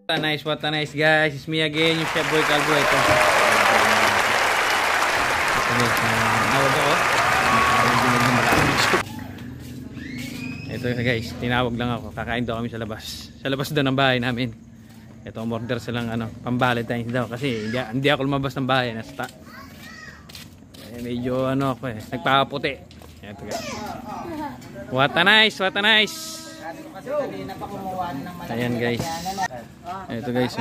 What a nice guys. It's me again, yung Chef Boy Calvo. Ito. Tinawag ako. Ito guys, tinawag lang ako. Kakain daw kami sa labas. Sa labas daw ng bahay namin. Ito, order silang pang-Valentine's daw. Kasi hindi ako lumabas ng bahay. Nasta. Medyo ako nagpapaputi. Ito guys. What a nice. Ayan guys. Ito guys.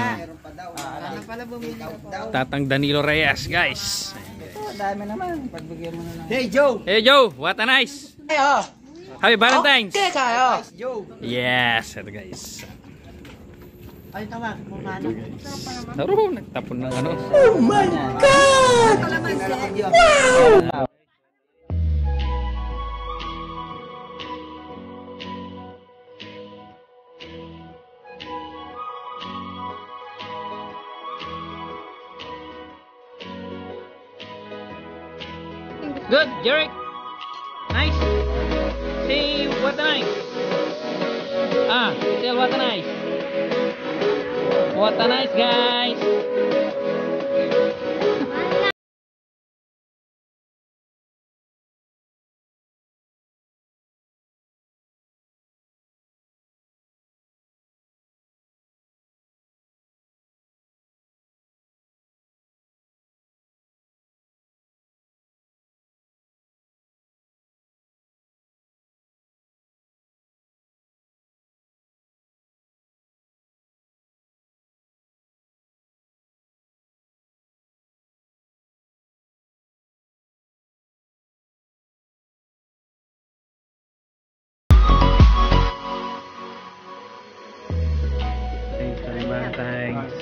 Tatang Danilo Reyes guys. Dami naman. Pagbigyan mo na lang. Hey Joe, what a nice. Happy Valentine's. Okay kayo. Yes, ito guys. Ay tama, kumano. Naroon, nagtapon ng ano. Oh my God! Wow! Good, Jeric. Nice. Say what a nice. Tell what a nice. What a nice guys. Thanks.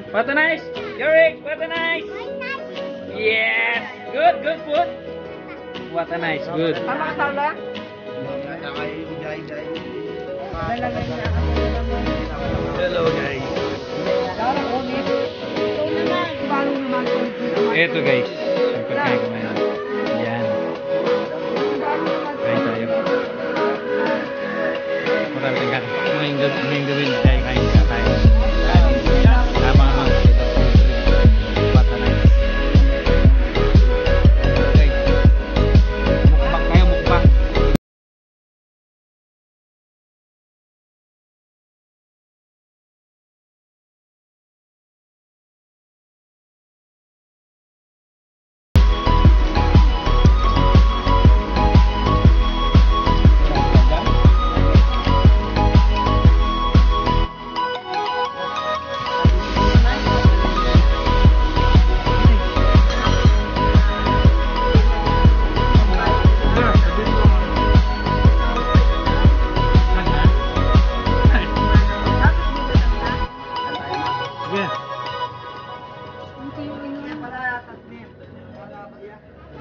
What a nice, Jeric. What a nice. Yes, good food. What a nice, good. Hello guys. Ito guys. Ang pagkain ko ngayon. Yan. Kain tayo. Marami tayong ngayong gawin. Kaya kain ka tayo. Tama naman. What a nice. Okay. Mukbang kayo, mukbang.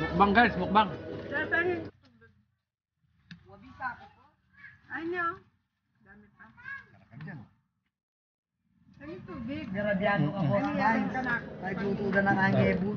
Mukbang guys, mukbang. Ano? Dami pa. Ay, tubig. Garabiano ka po. Nagluto na ng angebu.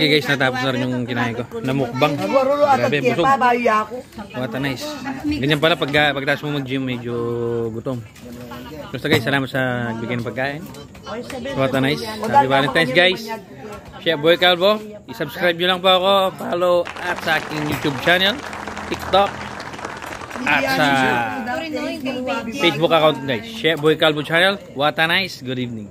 Okay guys, natapos na rin yung kinain ko. Namukbang. Nagwaruro at Grabe, busog. pa, bayo ako. What a nice. Ganyan pala pagkatapos mo mag-gym, medyo gutom. Basta guys, salamat sa nagbigay ng pagkain. What a nice. Happy Valentine's guys. Chef Boy Calvo. I-subscribe nyo lang po ako. Follow at sa aking YouTube channel, TikTok, at sa Facebook account guys. Chef Boy Calvo channel. What a nice. Good evening.